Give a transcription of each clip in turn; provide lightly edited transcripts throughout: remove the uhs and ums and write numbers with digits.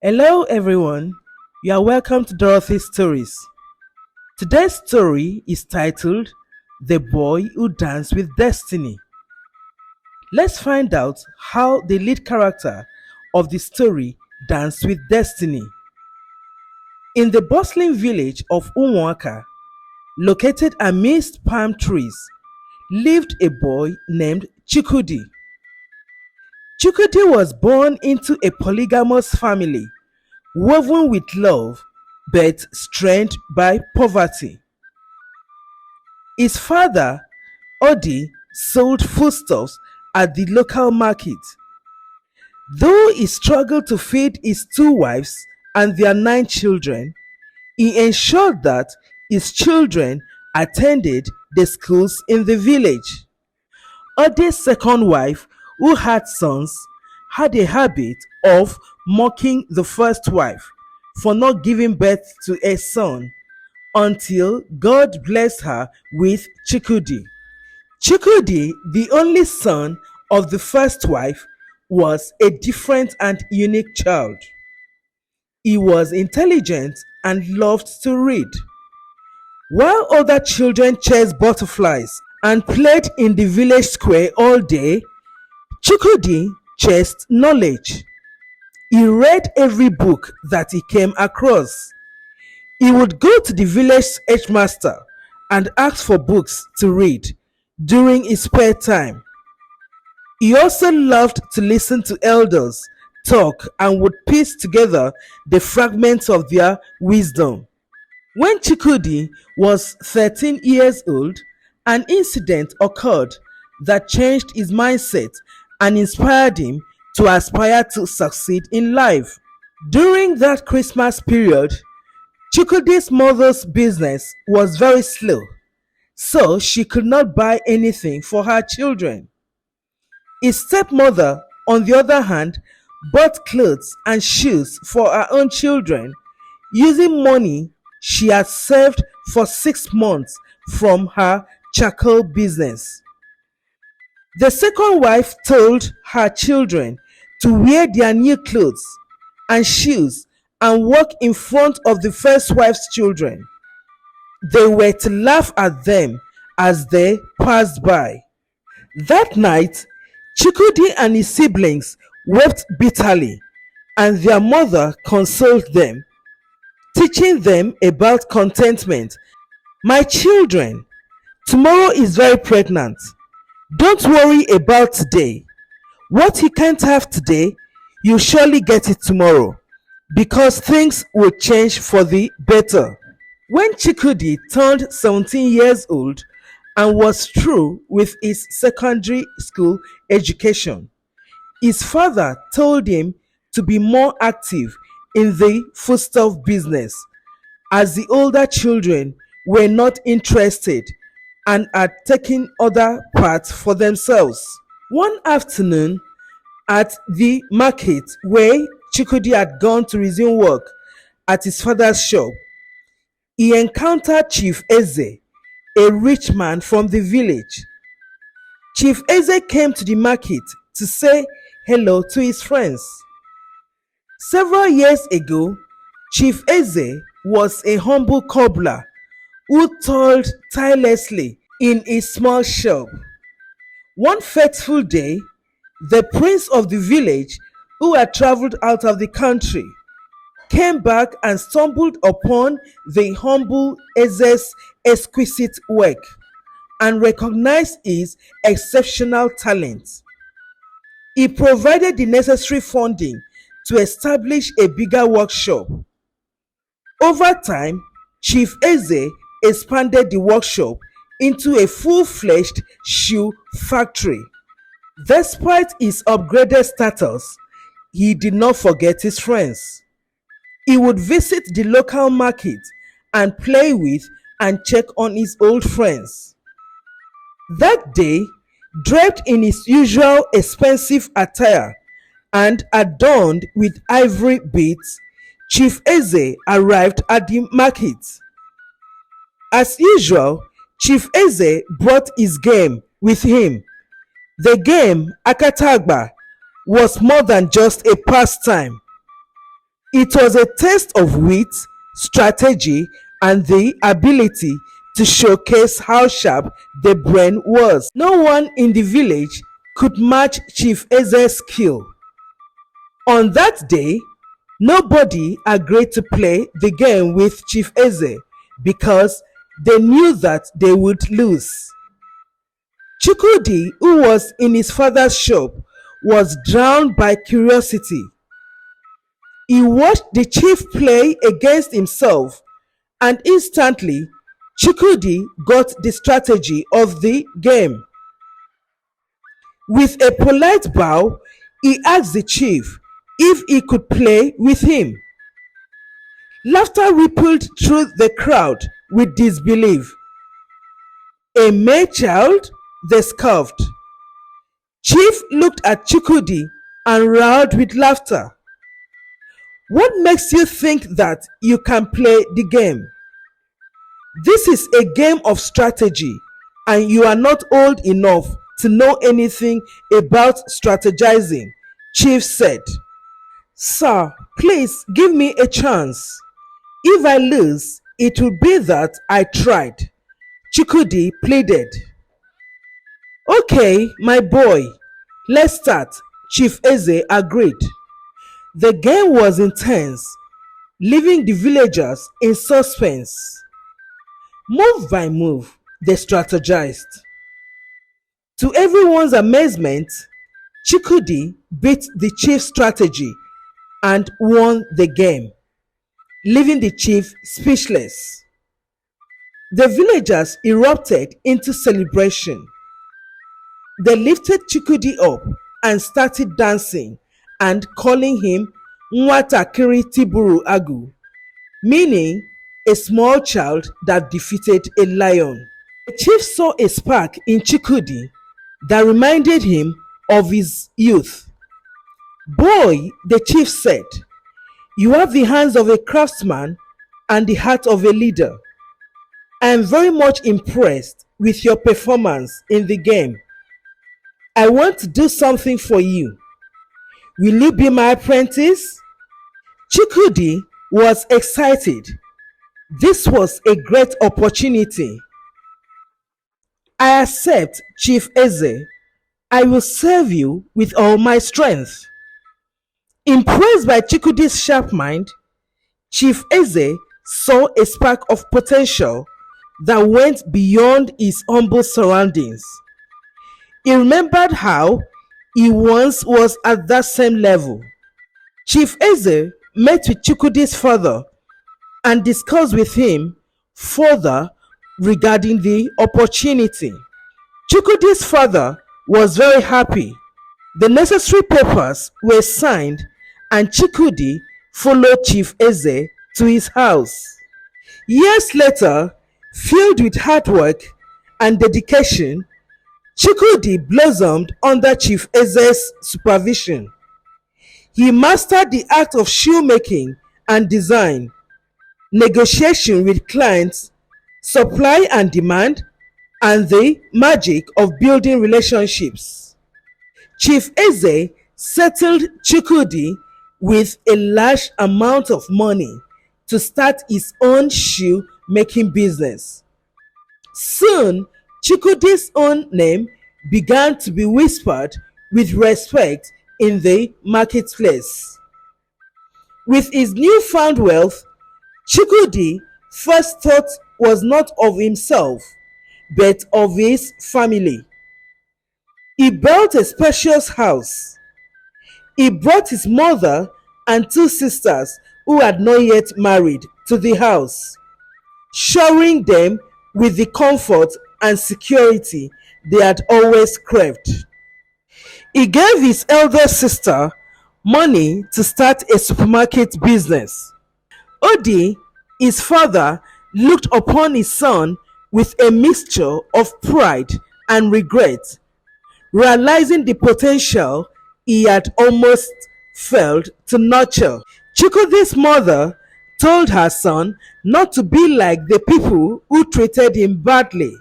Hello, everyone. You are welcome to Dorothy's Stories. Today's story is titled The Boy Who Danced with Destiny. Let's find out how the lead character of the story danced with destiny. In the bustling village of Umuaka, located amidst palm trees, lived a boy named Chikudi. Chikudi was born into a polygamous family woven with love but strained by poverty. His father, Odi, sold foodstuffs at the local market. Though he struggled to feed his two wives and their 9 children, he ensured that his children attended the schools in the village. Odi's second wife, who had sons, had a habit of mocking the first wife for not giving birth to a son until God blessed her with Chikudi. Chikudi, the only son of the first wife, was a different and unique child. He was intelligent and loved to read. While other children chased butterflies and played in the village square all day, Chikudi chased knowledge. He read every book that he came across. He would go to the village headmaster and ask for books to read during his spare time. He also loved to listen to elders talk and would piece together the fragments of their wisdom. When Chikudi was 13 years old, an incident occurred that changed his mindset and inspired him to aspire to succeed in life. During that Christmas period, Chikudi's mother's business was very slow, so she could not buy anything for her children. His stepmother, on the other hand, bought clothes and shoes for her own children using money she had saved for 6 months from her charcoal business. The second wife told her children to wear their new clothes and shoes and walk in front of the first wife's children. They were to laugh at them as they passed by. That night, Chikudi and his siblings wept bitterly, and their mother consoled them, teaching them about contentment. My children, tomorrow is very pregnant. Don't worry about today. What you can't have today, you'll surely get it tomorrow, because things will change for the better. When Chikudi turned 17 years old and was through with his secondary school education, his father told him to be more active in the foodstuff business, as the older children were not interested and had taken other paths for themselves. One afternoon, at the market where Chikudi had gone to resume work at his father's shop, he encountered Chief Eze, a rich man from the village. Chief Eze came to the market to say hello to his friends. Several years ago, Chief Eze was a humble cobbler who toiled tirelessly in his small shop. One fateful day, the prince of the village, who had traveled out of the country, came back and stumbled upon the humble Eze's exquisite work and recognized his exceptional talent. He provided the necessary funding to establish a bigger workshop. Over time, Chief Eze expanded the workshop into a full-fledged shoe factory. Despite his upgraded status, he did not forget his friends. He would visit the local market and play with and check on his old friends. That day, draped in his usual expensive attire and adorned with ivory beads, Chief Eze arrived at the market. As usual, Chief Eze brought his game with him. The game, Akatagba, was more than just a pastime. It was a test of wit, strategy, and the ability to showcase how sharp the brain was. No one in the village could match Chief Eze's skill. On that day, nobody agreed to play the game with Chief Eze because they knew that they would lose. Chukwudi, who was in his father's shop, was drowned by curiosity. He watched the chief play against himself, and instantly Chukwudi got the strategy of the game. With a polite bow, he asked the chief if he could play with him. Laughter rippled through the crowd with disbelief. A May child? They scoffed. Chief looked at Chukwudi and roared with laughter. What makes you think that you can play the game? This is a game of strategy, and you are not old enough to know anything about strategizing, Chief said. Sir, please give me a chance. If I lose, it will be that I tried, Chukwudi pleaded. Okay, my boy, let's start, Chief Eze agreed. The game was intense, leaving the villagers in suspense. Move by move, they strategized. To everyone's amazement, Chukwudi beat the chief's strategy and won the game, leaving the chief speechless. The villagers erupted into celebration. They lifted Chukwudi up and started dancing and calling him Nwatakiri Tiburu Agu, meaning a small child that defeated a lion. The chief saw a spark in Chukwudi that reminded him of his youth. Boy, the chief said, you have the hands of a craftsman and the heart of a leader. I am very much impressed with your performance in the game. I want to do something for you. Will you be my apprentice? Chukwudi was excited. This was a great opportunity. I accept, Chief Eze. I will serve you with all my strength. Impressed by Chukwudi's sharp mind, Chief Eze saw a spark of potential that went beyond his humble surroundings. He remembered how he once was at that same level. Chief Eze met with Chukwudi's father and discussed with him further regarding the opportunity. Chukwudi's father was very happy. The necessary papers were signed and Chukwudi followed Chief Eze to his house. Years later, filled with hard work and dedication, Chukwudi blossomed under Chief Eze's supervision. He mastered the art of shoemaking and design, negotiation with clients, supply and demand, and the magic of building relationships. Chief Eze settled Chukwudi with a large amount of money to start his own shoe making business. Soon, Chukwudi's own name began to be whispered with respect in the marketplace. With his newfound wealth, Chukwudi first thought was not of himself, but of his family. He built a spacious house. He brought his mother and two sisters who had not yet married to the house, showering them with the comfort and security they had always craved. He gave his elder sister money to start a supermarket business. Odi, his father, looked upon his son with a mixture of pride and regret, realizing the potential he had almost failed to nurture. Chukwudi's mother told her son not to be like the people who treated him badly.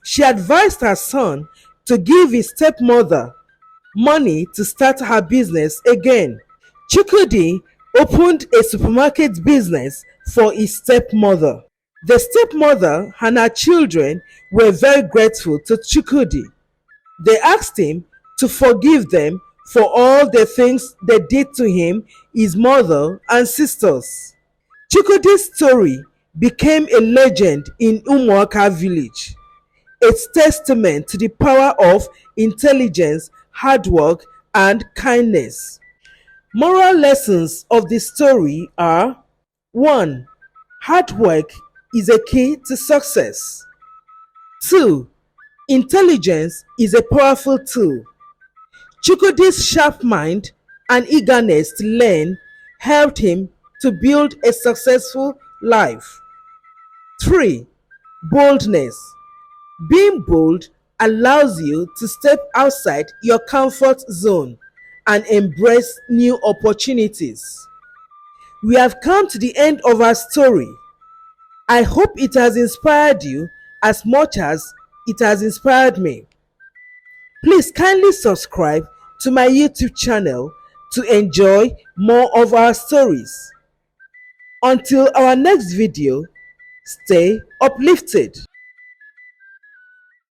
She advised her son to give his stepmother money to start her business again. Chukwudi opened a supermarket business for his stepmother. The stepmother and her children were very grateful to Chukwudi. They asked him to forgive them for all the things they did to him, his mother, and sisters. Chukwudi's story became a legend in Umuaka village. It's testament to the power of intelligence, hard work, and kindness. Moral lessons of the story are: 1. Hard work is a key to success. 2. Intelligence is a powerful tool. Chukwudi's sharp mind and eagerness to learn helped him to build a successful life. 3. Boldness. Being bold allows you to step outside your comfort zone and embrace new opportunities. We have come to the end of our story. I hope it has inspired you as much as it has inspired me. Please kindly subscribe to my YouTube channel to enjoy more of our stories. Until our next video, stay uplifted.